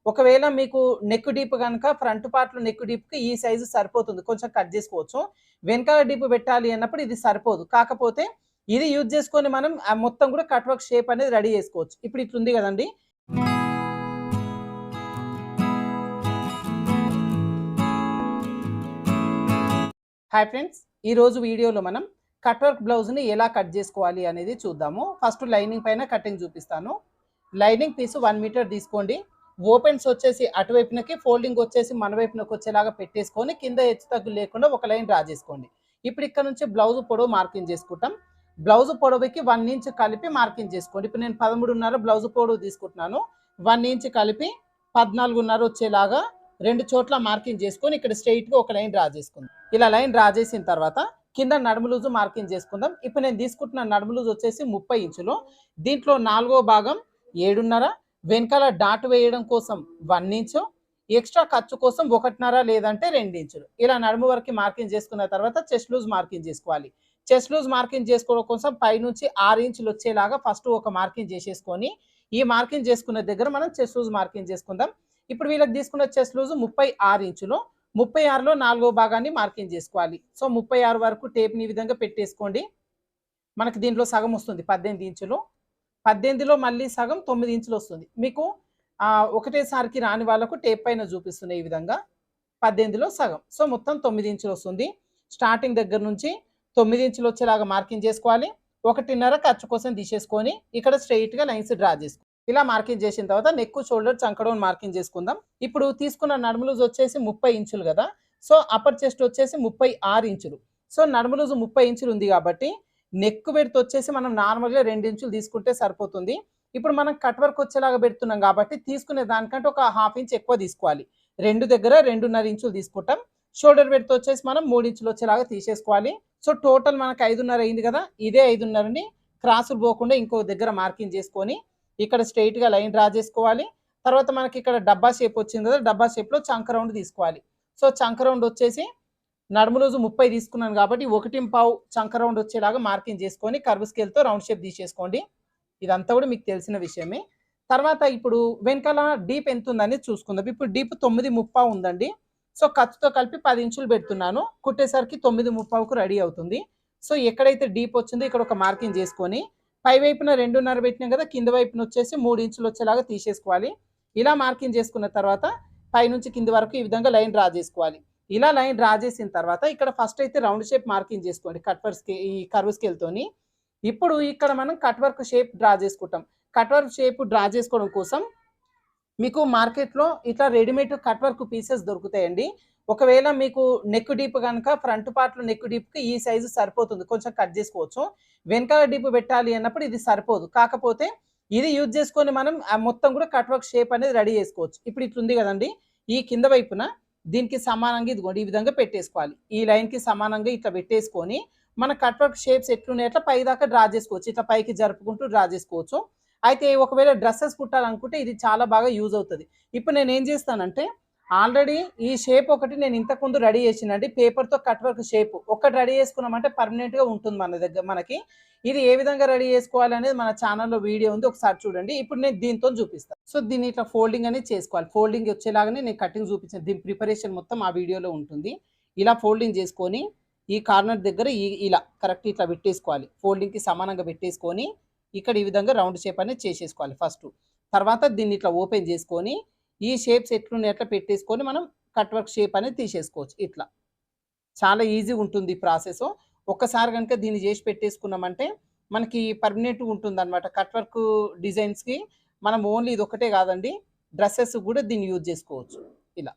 ఒకవేళ మీకు neck deep గనక ఫ్రంట్ పార్ట్‌లో నెక్ డీప్‌కి ఈ సైజు సరిపోతుంది. కొంచెం కట్ చేసుకోవచ్చు. వెనకాల డీప్ పెట్టాలి అన్నప్పుడు ఇది సరిపోదు. కాకపోతే ఇది యూజ్ చేసుకొని మనం మొత్తం కూడా కట్ వర్క్ షేప్ అనేది రెడీ చేసుకోవచ్చు. ఇప్పుడు ఇట్లుంది కదండీ! Hi friends! ఈరోజు వీడియోలో మనం కట్ వర్క్ బ్లౌజ్‌ని ఎలా కట్ చేసుకోవాలి అనేది చూద్దాము. ఫస్ట్ లైనింగ్ పైన కటింగ్ చూపిస్తాను. లైనింగ్ పీస్ 1 మీటర్ తీసుకోండి. ఓపెన్స్ వచ్చేసి అటువైపునకి, ఫోల్డింగ్ వచ్చేసి మన వైపునకి వచ్చేలాగా పెట్టేసుకొని కింద హెచ్చు తగ్గులు లేకుండా ఒక లైన్ డ్రా చేసుకోండి. ఇప్పుడు ఇక్కడ నుంచి బ్లౌజ్ పొడవు మార్కింగ్ చేసుకుంటాం. బ్లౌజ్ పొడవుకి 1 ఇంచ్ కలిపి మార్కింగ్ చేసుకోండి. ఇప్పుడు నేను 13.5 బ్లౌజ్ పొడవు తీసుకుంటున్నాను. 1 ఇంచ్ కలిపి 14.5 వచ్చేలాగా 2 చోట్ల మార్కింగ్ చేసుకొని ఇక్కడ స్ట్రెయిట్‌గా ఒక లైన్ డ్రా చేసుకుందాం. ఇలా లైన్ డ్రా చేసిన తర్వాత కింద నడుము లూజు మార్కింగ్ చేసుకుందాం. ఇప్పుడు నేను తీసుకుంటున్న నడుము లూజు వచ్చేసి 30 ఇంచులు. దీంట్లో 4వ భాగం 7.5, వెనకాల డాట్ వేయడం కోసం 1 ఇంచు, ఎక్స్ట్రా ఖర్చు కోసం 1.5 లేదంటే 2 ఇంచులు. ఇలా నడుము వరకు మార్కింగ్ చేసుకున్న తర్వాత చెస్ట్ లూజ్ మార్కింగ్ చేసుకోవాలి. చెస్ట్ లూజ్ మార్కింగ్ చేసుకోవడం కోసం పైనుంచి 6 ఇంచులు వచ్చేలాగా ఫస్ట్ ఒక మార్కింగ్ చేసేసుకొని ఈ మార్కింగ్ చేసుకున్న దగ్గర మనం చెస్ట్ లూజ్ మార్కింగ్ చేసుకుందాం. ఇప్పుడు వీళ్ళకి తీసుకున్న చెస్ట్ లూజ్ 36 ఇంచులు. 36లో 4వ భాగాన్ని మార్కింగ్ చేసుకోవాలి. సో 36 వరకు టేప్ని ఈ విధంగా పెట్టేసుకోండి. మనకి దీంట్లో సగం వస్తుంది 18 ఇంచులు. 18లో మళ్ళీ సగం 9 ఇంచులు వస్తుంది. మీకు ఒకటేసారికి రాని వాళ్ళకు టేప్ పైన చూపిస్తున్నాయి ఈ విధంగా 18లో సగం. సో మొత్తం 9 ఇంచులు వస్తుంది. స్టార్టింగ్ దగ్గర నుంచి 9 ఇంచులు వచ్చేలాగా మార్కింగ్ చేసుకోవాలి. 1.5 ఖర్చు కోసం తీసేసుకొని ఇక్కడ స్ట్రెయిట్‌గా లైన్స్ డ్రా చేసుకోవాలి. ఇలా మార్కింగ్ చేసిన తర్వాత నెక్, షోల్డర్, చంకడౌన్ మార్కింగ్ చేసుకుందాం. ఇప్పుడు తీసుకున్న నడుము లూజ్ వచ్చేసి 30 ఇంచులు కదా. సో అప్పర్ చెస్ట్ వచ్చేసి 36 ఇంచులు. సో నడుము లూజ్ 30 ఇంచులు ఉంది కాబట్టి నెక్ విడ్త్ వచ్చేసి మనం నార్మల్‌గా 2 ఇంచులు తీసుకుంటే సరిపోతుంది. ఇప్పుడు మనం కట్ వర్క్ వచ్చేలాగా పెడుతున్నాం కాబట్టి తీసుకునే దానికంటే ఒక 1/2 ఇంచ్ ఎక్కువ తీసుకోవాలి. 2 దగ్గర 2.5 ఇంచులు తీసుకుంటాం. షోల్డర్ విడ్త్ వచ్చేసి మనం 3 ఇంచులు వచ్చేలాగా తీసేసుకోవాలి. సో టోటల్ మనకు 5.5 అయింది కదా. ఇదే 5.5ని క్రాసులు పోకుండా ఇంకో దగ్గర మార్కింగ్ చేసుకొని ఇక్కడ స్ట్రెయిట్‌గా లైన్ డ్రా చేసుకోవాలి. తర్వాత మనకి ఇక్కడ డబ్బా షేప్ వచ్చింది కదా. డబ్బా షేప్‌లో చంక రౌండ్ తీసుకోవాలి. సో చంక రౌండ్ వచ్చేసి నడుము లూజు 30 తీసుకున్నాను కాబట్టి 1.5 చంక రౌండ్ వచ్చేలాగా మార్కింగ్ చేసుకొని కర్వ్ స్కేల్‌తో రౌండ్ షేప్ తీసేసుకోండి. ఇదంతా కూడా మీకు తెలిసిన విషయమే. తర్వాత ఇప్పుడు వెనకాల డీప్ ఎంత ఉందనేది చూసుకుందాం. ఇప్పుడు డీప్ 9.5 ఉందండి. సో ఖర్చుతో కలిపి 10 ఇంచులు పెడుతున్నాను. కుట్టేసరికి 9.5కు రెడీ అవుతుంది. సో ఎక్కడైతే డీప్ వచ్చిందో ఇక్కడ ఒక మార్కింగ్ చేసుకొని పై వైపున 2.5 పెట్టినాం కదా. కింద వైపున వచ్చేసి 3 ఇంచులు వచ్చేలాగా తీసేసుకోవాలి. ఇలా మార్కింగ్ చేసుకున్న తర్వాత పైనుంచి కింది వరకు ఈ విధంగా లైన్ డ్రా చేసుకోవాలి. ఇలా లైన్ డ్రా చేసిన తర్వాత ఇక్కడ ఫస్ట్ అయితే రౌండ్ షేప్ మార్కింగ్ చేసుకోండి ఈ కర్వ్ స్కేల్‌తోని. ఇప్పుడు ఇక్కడ మనం కట్ వర్క్ షేప్ డ్రా చేసుకుంటాం. కట్ వర్క్ షేప్ డ్రా చేసుకోవడం కోసం మీకు మార్కెట్‌లో ఇట్లా రెడీమేడ్ కట్ వర్క్ పీసెస్ దొరుకుతాయండి. ఒకవేళ మీకు నెక్ డీప్ గనక ఫ్రంట్ పార్ట్‌లో నెక్ డీప్‌కి ఈ సైజు సరిపోతుంది. కొంచెం కట్ చేసుకోవచ్చు. వెనకాల డీప్ పెట్టాలి అన్నప్పుడు ఇది సరిపోదు. కాకపోతే ఇది యూజ్ చేసుకొని మనం మొత్తం కూడా కట్ వర్క్ షేప్ అనేది రెడీ చేసుకోవచ్చు. ఇప్పుడు ఇట్లుంది కదండీ. ఈ కింద వైపున దీనికి సమానంగా ఇదిగోండి ఈ విధంగా పెట్టేసుకోవాలి. ఈ లైన్‌కి సమానంగా ఇట్లా పెట్టేసుకొని మన కట్ వర్క్ షేప్స్ ఎట్లున్నాయో అట్లా పైదాకా డ్రా చేసుకోవచ్చు. ఇట్లా పైకి జరుపుకుంటూ డ్రా చేసుకోవచ్చు. అయితే ఒకవేళ డ్రెసెస్ కుట్టాలనుకుంటే ఇది చాలా బాగా యూజ్ అవుతది. ఇప్పుడు నేనేం చేస్తానంటే ఆల్రెడీ ఈ షేప్ ఒకటి నేను ఇంతకుముందు రెడీ చేసినండి. పేపర్‌తో కట్ వర్క్ షేప్ ఒకటి రెడీ చేసుకున్నామంటే పర్మనెంట్‌గా ఉంటుంది మన దగ్గర మనకి. ఇది ఏ విధంగా రెడీ చేసుకోవాలనేది మన ఛానల్‌లో వీడియో ఉంది. ఒకసారి చూడండి. ఇప్పుడు నేను దీనితోని చూపిస్తాను. సో దీన్ని ఇట్లా ఫోల్డింగ్ అనేది చేసుకోవాలి. ఫోల్డింగ్ వచ్చేలాగానే నేను కటింగ్ చూపించాను. దీని ప్రిపరేషన్ మొత్తం ఆ వీడియోలో ఉంటుంది. ఇలా ఫోల్డింగ్ చేసుకొని ఈ కార్నర్ దగ్గర ఇలా కరెక్ట్ ఇట్లా పెట్టేసుకోవాలి. ఫోల్డింగ్‌కి సమానంగా పెట్టేసుకొని ఇక్కడ ఈ విధంగా రౌండ్ షేప్ అనేది చేసేసుకోవాలి ఫస్ట్. తర్వాత దీన్ని ఇట్లా ఓపెన్ చేసుకొని ఈ షేప్స్ ఎట్లున్నాయో అట్లా పెట్టేసుకొని మనం కట్ వర్క్ షేప్ అనేది తీసేసుకోవచ్చు ఇట్లా. చాలా ఈజీగా ఉంటుంది ఈ ప్రాసెస్. ఒక్కసారి గనుక దీన్ని చేసి పెట్టేసుకున్నామంటే మనకి పర్మనెంట్‌గా ఉంటుందన్నమాట. కట్ వర్క్ డిజైన్స్‌కి మనం ఓన్లీ ఇదొక్కటే కాదండి. డ్రెసెస్ కూడా దీన్ని యూజ్ చేసుకోవచ్చు. ఇలా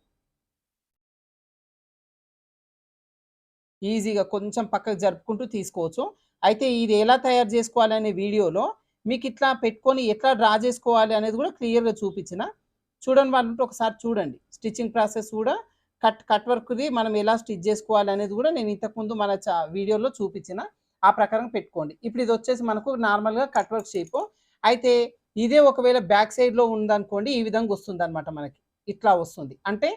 ఈజీగా కొంచెం పక్కకు జరుపుకుంటూ తీసుకోవచ్చు. అయితే ఇది ఎలా తయారు చేసుకోవాలనే వీడియోలో మీకు ఇట్లా పెట్టుకొని ఎట్లా డ్రా చేసుకోవాలి అనేది కూడా క్లియర్‌గా చూపించిన. చూడని వాళ్ళుంటే ఒకసారి చూడండి. స్టిచ్చింగ్ ప్రాసెస్ కూడా కట్ వర్క్‌ది మనం ఎలా స్టిచ్ చేసుకోవాలి అనేది కూడా నేను ఇంతకుముందు మన వీడియోలో చూపించిన. ఆ ప్రకారం పెట్టుకోండి. ఇప్పుడు ఇది వచ్చేసి మనకు నార్మల్‌గా కట్ వర్క్ షేపు. అయితే ఇదే ఒకవేళ బ్యాక్ సైడ్‌లో ఉందనుకోండి ఈ విధంగా వస్తుందన్నమాట మనకి. ఇట్లా వస్తుంది. అంటే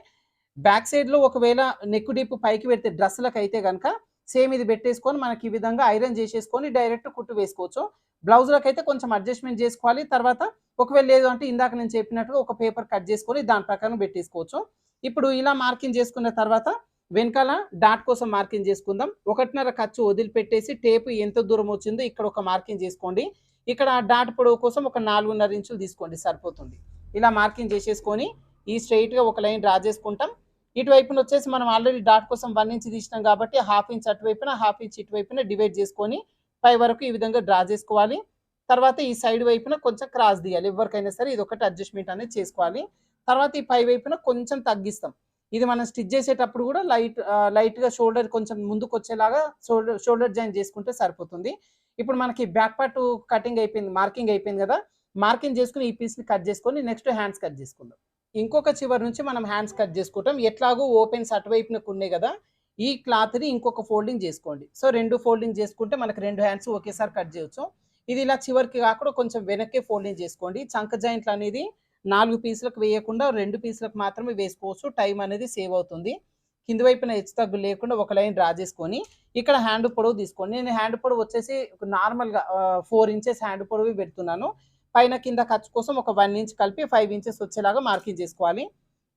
బ్యాక్ సైడ్‌లో ఒకవేళ నెక్ డీప్ పైకి పెడితే డ్రెస్‌లకైతే గనక సేమ్ ఇది పెట్టేసుకొని మనకి ఈ విధంగా ఐరన్ చేసేసుకొని డైరెక్ట్ కుట్టు వేసుకోవచ్చు. బ్లౌజ్లకు అయితే కొంచెం అడ్జస్ట్మెంట్ చేసుకోవాలి. తర్వాత ఒకవేళ లేదు అంటే ఇందాక నేను చెప్పినట్టుగా ఒక పేపర్ కట్ చేసుకొని దాని ప్రకారం పెట్టేసుకోవచ్చు. ఇప్పుడు ఇలా మార్కింగ్ చేసుకున్న తర్వాత వెనకాల డాట్ కోసం మార్కింగ్ చేసుకుందాం. 1.5 ఖర్చు వదిలిపెట్టేసి టేపు ఎంత దూరం వచ్చిందో ఇక్కడ ఒక మార్కింగ్ చేసుకోండి. ఇక్కడ డాట్ పొడవు కోసం ఒక 4.5 ఇంచులు తీసుకోండి, సరిపోతుంది. ఇలా మార్కింగ్ చేసేసుకొని ఈ స్ట్రైట్గా ఒక లైన్ డ్రా చేసుకుంటాం. ఇటువైపున వచ్చేసి మనం ఆల్రెడీ డాట్ కోసం 1 ఇంచ్ తీసినాం కాబట్టి 1/2 ఇంచ్ అటువైపున 1/2 ఇంచ్ ఇటువైపున డివైడ్ చేసుకొని పై వరకు ఈ విధంగా డ్రా చేసుకోవాలి. తర్వాత ఈ సైడ్ వైపున కొంచెం క్రాస్ తీయాలి. ఎవరికైనా సరే ఇది ఒకటి అడ్జస్ట్మెంట్ అనేది చేసుకోవాలి. తర్వాత ఈ పై వైపున కొంచెం తగ్గిస్తాం. ఇది మనం స్టిచ్ చేసేటప్పుడు కూడా లైట్గా షోల్డర్ కొంచెం ముందుకు వచ్చేలాగా షోల్డర్ జాయిన్ చేసుకుంటే సరిపోతుంది. ఇప్పుడు మనకి బ్యాక్ పార్ట్ కటింగ్ అయిపోయింది, మార్కింగ్ అయిపోయింది కదా. మార్కింగ్ చేసుకుని ఈ పీస్ని కట్ చేసుకొని నెక్స్ట్ హ్యాండ్స్ కట్ చేసుకుందాం. ఇంకొక చివరి నుంచి మనం హ్యాండ్స్ కట్ చేసుకుంటాం. ఎట్లాగో ఓపెన్స్ అటువైపునకు ఉన్నాయి కదా, ఈ క్లాత్ని ఇంకొక ఫోల్డింగ్ చేసుకోండి. సో 2 ఫోల్డింగ్ చేసుకుంటే మనకు 2 హ్యాండ్స్ ఒకేసారి కట్ చేయొచ్చు. ఇది ఇలా చివరికి కాకుండా కొంచెం వెనక్కే ఫోల్డింగ్ చేసుకోండి. చంక జాయింట్లు అనేది 4 పీసులకు వేయకుండా 2 పీసులకు మాత్రమే వేసుకోవచ్చు. టైం అనేది సేవ్ అవుతుంది. కింది వైపున హెచ్చు తగ్గు లేకుండా ఒక లైన్ డ్రా చేసుకొని ఇక్కడ హ్యాండ్ పొడవు తీసుకోండి. నేను హ్యాండ్ పొడవు వచ్చేసి నార్మల్గా 4 ఇంచెస్ హ్యాండ్ పొడవు పెడుతున్నాను. పైన కింద ఖర్చు కోసం ఒక 1 ఇంచ్ కలిపి 5 ఇంచెస్ వచ్చేలాగా మార్కింగ్ చేసుకోవాలి.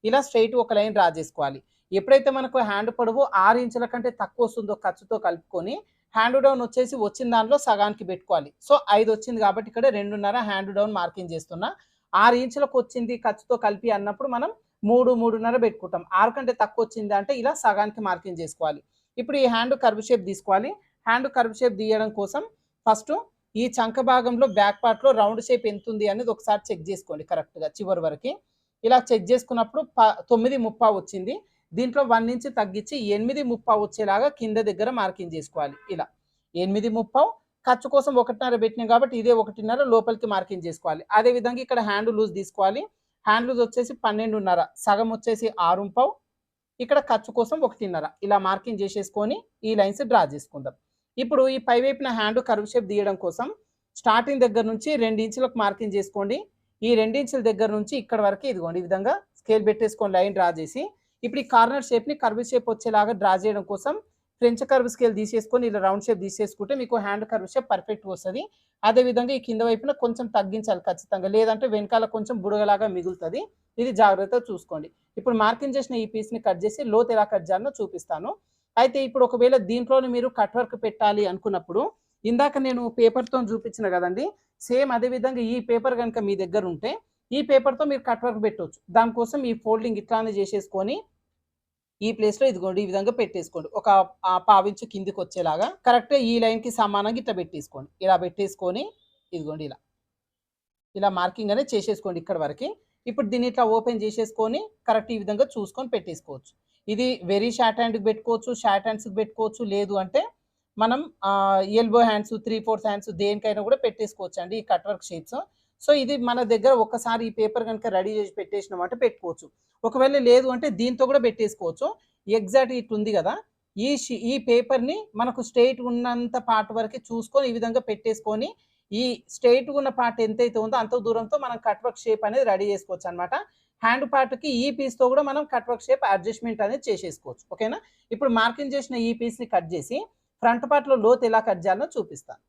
ఇలా స్ట్రైట్ ఒక లైన్ డ్రా చేసుకోవాలి. ఎప్పుడైతే మనకు హ్యాండ్ పొడవు 6 ఇంచుల కంటే తక్కువ వస్తుందో ఖర్చుతో కలుపుకొని హ్యాండ్ డౌన్ వచ్చేసి వచ్చిన దానిలో సగానికి పెట్టుకోవాలి. సో 5 వచ్చింది కాబట్టి ఇక్కడ 2.5 హ్యాండ్ డౌన్ మార్కింగ్ చేస్తున్నా. 6 ఇంచులకు వచ్చింది ఖర్చుతో కలిపి అన్నప్పుడు మనం 3, 3.5 పెట్టుకుంటాం. 6 కంటే తక్కువ వచ్చింది అంటే ఇలా సగానికి మార్కింగ్ చేసుకోవాలి. ఇప్పుడు ఈ హ్యాండ్ కర్వ్ షేప్ తీసుకోవాలి. హ్యాండ్ కర్వ్ షేప్ తీయడం కోసం ఫస్ట్ ఈ చంక భాగంలో బ్యాక్ పార్ట్లో రౌండ్ షేప్ ఎంత ఉంది అనేది ఒకసారి చెక్ చేసుకోండి కరెక్ట్గా చివరి వరకు. ఇలా చెక్ చేసుకున్నప్పుడు 9.30 వచ్చింది. దీంట్లో 1 ఇంచ్ తగ్గించి 8.30 వచ్చేలాగా కింద దగ్గర మార్కింగ్ చేసుకోవాలి. ఇలా 8.30 ఖర్చు కోసం 1.5 పెట్టినాం కాబట్టి ఇదే 1.5 లోపలికి మార్కింగ్ చేసుకోవాలి. అదేవిధంగా ఇక్కడ హ్యాండ్ లూజ్ తీసుకోవాలి. హ్యాండ్ లూజ్ వచ్చేసి 12.5, సగం వచ్చేసి 6.5, ఇక్కడ ఖర్చు కోసం 1.5 ఇలా మార్కింగ్ చేసేసుకొని ఈ లైన్స్ డ్రా చేసుకుందాం. ఇప్పుడు ఈ పై వైపున హ్యాండ్ కర్వ్ షేప్ తీయడం కోసం స్టార్టింగ్ దగ్గర నుంచి 2 ఇంచులకు మార్కింగ్ చేసుకోండి. ఈ 2 ఇంచుల దగ్గర నుంచి ఇక్కడ వరకు ఇదిగోండి ఈ విధంగా స్కేల్ పెట్టేసుకొని లైన్ డ్రా చేసి ఇప్పుడు ఈ కార్నర్ షేప్ని కర్వ్ షేప్ వచ్చేలాగా డ్రా చేయడం కోసం ఫ్రెంచ్ కర్వ్ స్కేల్ తీసేసుకొని ఇలా రౌండ్ షేప్ తీసేసుకుంటే మీకు హ్యాండ్ కర్వ్ షేప్ పర్ఫెక్ట్ వస్తుంది. అదేవిధంగా ఈ కింద వైపున కొంచెం తగ్గించాలి ఖచ్చితంగా, లేదంటే వెనకాల కొంచెం బుడగలాగా మిగులుతుంది. ఇది జాగ్రత్తగా చూసుకోండి. ఇప్పుడు మార్కింగ్ చేసిన ఈ పీస్ని కట్ చేసి లోతు ఎలా కట్ చేయాలో చూపిస్తాను. అయితే ఇప్పుడు ఒకవేళ దీంట్లోనే మీరు కట్ వర్క్ పెట్టాలి అనుకున్నప్పుడు ఇందాక నేను పేపర్తో చూపించిన కదండి, సేమ్ అదేవిధంగా ఈ పేపర్ కనుక మీ దగ్గర ఉంటే ఈ పేపర్తో మీరు కట్ వర్క్ పెట్టవచ్చు. దానికోసం ఈ ఫోల్డింగ్ ఇట్లానే చేసేసుకొని ఈ ప్లేస్లో ఇదిగోండి ఈ విధంగా పెట్టేసుకోండి. ఒక 1/2 ఇంచు కిందికి వచ్చేలాగా కరెక్ట్గా ఈ లైన్కి సమానంగా ఇట్లా పెట్టేసుకోండి. ఇలా పెట్టేసుకొని ఇదిగోండి ఇలా మార్కింగ్ అనేది చేసేసుకోండి ఇక్కడ వరకు. ఇప్పుడు దీన్ని ఇట్లా ఓపెన్ చేసేసుకొని కరెక్ట్ ఈ విధంగా చూసుకొని పెట్టేసుకోవచ్చు. ఇది వెరీ షార్ట్ హ్యాండ్కి పెట్టుకోవచ్చు, షార్ట్ హ్యాండ్స్కి పెట్టుకోవచ్చు, లేదు అంటే మనం ఎల్బో హ్యాండ్స్ 3/4 హ్యాండ్స్ దేనికైనా కూడా పెట్టేసుకోవచ్చు అండి ఈ కట్ వర్క్ షేప్స్. సో ఇది మన దగ్గర ఒక్కసారి ఈ పేపర్ కనుక రెడీ చేసి పెట్టేసినామంటే పెట్టుకోవచ్చు. ఒకవేళ లేదు అంటే దీంతో కూడా పెట్టేసుకోవచ్చు. ఎగ్జాక్ట్ ఇటు ఉంది కదా, ఈ పేపర్ని మనకు స్ట్రైట్ ఉన్నంత పార్ట్ వరకు చూసుకొని ఈ విధంగా పెట్టేసుకొని ఈ స్ట్రైట్ ఉన్న పార్ట్ ఎంతైతే ఉందో అంత దూరంతో మనం కట్ వర్క్ షేప్ అనేది రెడీ చేసుకోవచ్చు అనమాట. హ్యాండ్ పార్ట్కి ఈ పీస్తో కూడా మనం కట్ వర్క్ షేప్ అడ్జస్ట్మెంట్ అనేది చేసేసుకోవచ్చు. ఓకేనా. ఇప్పుడు మార్కింగ్ చేసిన ఈ పీస్ని కట్ చేసి ఫ్రంట్ పార్ట్లో లోతు ఎలా కట్ చేయాలో చూపిస్తాను.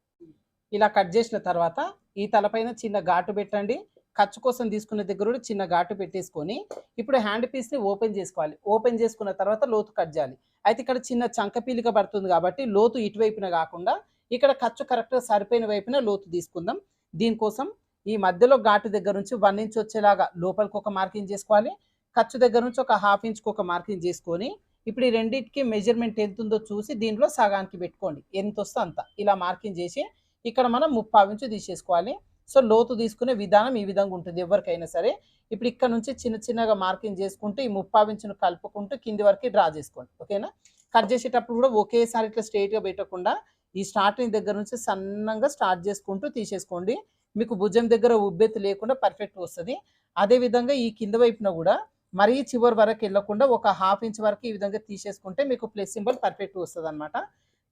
ఇలా కట్ చేసిన తర్వాత ఈ తలపైన చిన్న ఘాటు పెట్టండి. ఖర్చు కోసం తీసుకున్న దగ్గర కూడా చిన్న ఘాటు పెట్టేసుకొని ఇప్పుడు హ్యాండ్ పీస్ని ఓపెన్ చేసుకోవాలి. ఓపెన్ చేసుకున్న తర్వాత లోతు కట్ చేయాలి. అయితే ఇక్కడ చిన్న చంక పీలిక పడుతుంది కాబట్టి లోతు ఇటువైపున కాకుండా ఇక్కడ ఖర్చు కరెక్ట్గా సరిపోయిన వైపున లోతు తీసుకుందాం. దీనికోసం ఈ మధ్యలో ఘాటు దగ్గర నుంచి 1 ఇంచ్ వచ్చేలాగా లోపలికి ఒక మార్కింగ్ చేసుకోవాలి. ఖర్చు దగ్గర నుంచి ఒక 1/2 ఇంచ్కి ఒక మార్కింగ్ చేసుకొని ఇప్పుడు ఈ రెండింటికి మెజర్మెంట్ ఎంత ఉందో చూసి దీంట్లో సగానికి పెట్టుకోండి. ఎంత వస్తే అంత ఇలా మార్కింగ్ చేసి ఇక్కడ మనం 3/4 ఇంచు తీసేసుకోవాలి. సో లోతు తీసుకునే విధానం ఈ విధంగా ఉంటుంది ఎవరికైనా సరే. ఇప్పుడు ఇక్కడ నుంచి చిన్న చిన్నగా మార్కింగ్ చేసుకుంటూ ఈ 3/4 ఇంచును కలుపుకుంటూ కింది వరకు డ్రా చేసుకోండి. ఓకేనా. కట్ చేసేటప్పుడు కూడా ఒకేసారి ఇట్లా స్ట్రైట్గా పెట్టకుండా ఈ స్టార్టింగ్ దగ్గర నుంచి సన్నంగా స్టార్ట్ చేసుకుంటూ తీసేసుకోండి. మీకు భుజం దగ్గర ఉబ్బెత్తు లేకుండా పర్ఫెక్ట్ వస్తుంది. అదేవిధంగా ఈ కింద వైపున కూడా మరీ చివరి వరకు వెళ్ళకుండా ఒక 1/2 ఇంచ్ వరకు ఈ విధంగా తీసేసుకుంటే మీకు ప్లస్ సింబల్ పర్ఫెక్ట్ వస్తుంది అనమాట.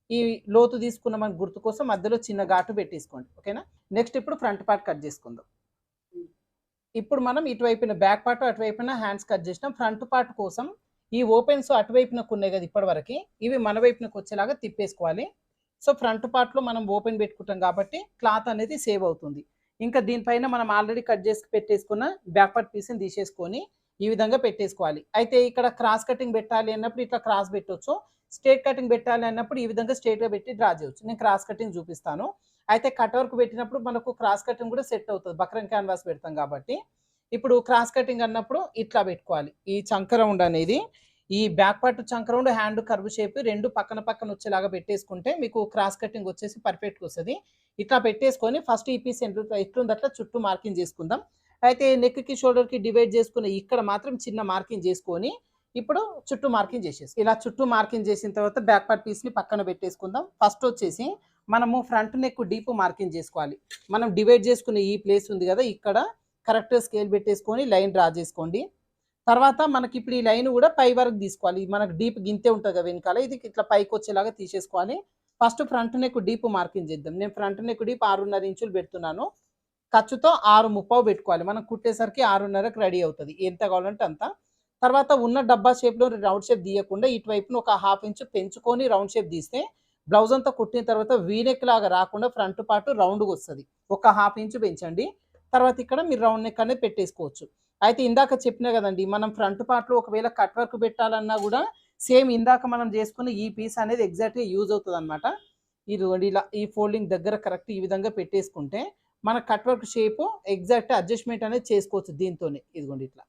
ఈ లోతు తీసుకున్న మన గుర్తు కోసం మధ్యలో చిన్న ఘాటు పెట్టేసుకోండి. ఓకేనా. నెక్స్ట్ ఇప్పుడు ఫ్రంట్ పార్ట్ కట్ చేసుకుందాం. ఇప్పుడు మనం ఇటువైపున బ్యాక్ పార్ట్ అటువైపున హ్యాండ్స్ కట్ చేసినాం. ఫ్రంట్ పార్ట్ కోసం ఈ ఓపెన్స్ అటువైపునకు ఉన్నాయి కదా ఇప్పటి వరకు, ఇవి మన వైపునకు వచ్చేలాగా తిప్పేసుకోవాలి. సో ఫ్రంట్ పార్ట్లో మనం ఓపెన్ పెట్టుకుంటాం కాబట్టి క్లాత్ అనేది సేవ్ అవుతుంది. ఇంకా దీనిపైన మనం ఆల్రెడీ కట్ చేసి పెట్టేసుకున్న బ్యాక్ పార్ట్ పీస్ని తీసేసుకొని ఈ విధంగా పెట్టేసుకోవాలి. అయితే ఇక్కడ క్రాస్ కటింగ్ పెట్టాలి అన్నప్పుడు ఇట్లా క్రాస్ పెట్టొచ్చు, స్ట్రేట్ కటింగ్ పెట్టాలి అన్నప్పుడు ఈ విధంగా స్ట్రేట్గా పెట్టి డ్రా చేయొచ్చు. నేను క్రాస్ కటింగ్ చూపిస్తాను. అయితే కట్ వర్క్ పెట్టినప్పుడు మనకు క్రాస్ కటింగ్ కూడా సెట్ అవుతుంది, బక్రం క్యాన్వాస్ పెడతాం కాబట్టి. ఇప్పుడు క్రాస్ కటింగ్ అన్నప్పుడు ఇట్లా పెట్టుకోవాలి. ఈ చంక రౌండ్ అనేది ఈ బ్యాక్ పార్ట్ చంక రౌండ్, హ్యాండ్ కర్వ్ షేప్ రెండు పక్కన పక్కన వచ్చేలాగా పెట్టేసుకుంటే మీకు క్రాస్ కటింగ్ వచ్చేసి పర్ఫెక్ట్గా వస్తుంది. ఇట్లా పెట్టేసుకొని ఫస్ట్ ఈ పీస్ ఎట్లుంది అట్లా చుట్టూ మార్కింగ్ చేసుకుందాం. అయితే నెక్కి షోల్డర్కి డివైడ్ చేసుకుని ఇక్కడ మాత్రం చిన్న మార్కింగ్ చేసుకొని ఇప్పుడు చుట్టూ మార్కింగ్ చేసేసి ఇలా చుట్టూ మార్కింగ్ చేసిన తర్వాత బ్యాక్ పార్ట్ పీస్ని పక్కన పెట్టేసుకుందాం. ఫస్ట్ వచ్చేసి మనము ఫ్రంట్ నెక్ డీప్ మార్కింగ్ చేసుకోవాలి. మనం డివైడ్ చేసుకునే ఈ ప్లేస్ ఉంది కదా, ఇక్కడ కరెక్ట్ స్కేల్ పెట్టేసుకొని లైన్ డ్రా చేసుకోండి. తర్వాత మనకి ఇప్పుడు ఈ లైన్ కూడా పై వరకు తీసుకోవాలి. మనకు డీప్ గింతే ఉంటుంది కదా వెనకాల, ఇది ఇట్లా పైకి వచ్చేలాగా తీసేసుకోవాలి. First front neck deep marking చేద్దాం. నేను ఫ్రంట్ నెక్ డీప్ 6.5 ఇంచులు పెడుతున్నాను. ఖర్చుతో 6.30 పెట్టుకోవాలి. మనం కుట్టేసరికి 6.5కి రెడీ అవుతుంది, ఎంత కావాలంటే అంత. తర్వాత ఉన్న డబ్బా షేప్లో రౌండ్ షేప్ తీయకుండా ఇటువైపున ఒక 1/2 ఇంచు పెంచుకొని రౌండ్ షేప్ తీస్తే బ్లౌజ్ అంతా కుట్టిన తర్వాత వీనెక్ లాగా రాకుండా ఫ్రంట్ పార్ట్ రౌండ్గా వస్తుంది. ఒక 1/2 ఇంచు పెంచండి. తర్వాత ఇక్కడ మీరు రౌండ్ నెక్ అనేది పెట్టేసుకోవచ్చు. అయితే ఇందాక చెప్పినా కదండి, మనం ఫ్రంట్ పార్ట్లో ఒకవేళ కట్ వర్క్ పెట్టాలన్నా కూడా సేమ్ ఇందాక మనం చేసుకున్న ఈ పీస్ అనేది ఎగ్జాక్ట్గా యూజ్ అవుతుంది అనమాట. ఇది ఇలా ఈ ఫోల్డింగ్ దగ్గర కరెక్ట్ ఈ విధంగా పెట్టేసుకుంటే మన cut work shape exact adjustment అనేది చేసుకోవచ్చు దీంతోనే. ఇదిగోండి ఇట్లా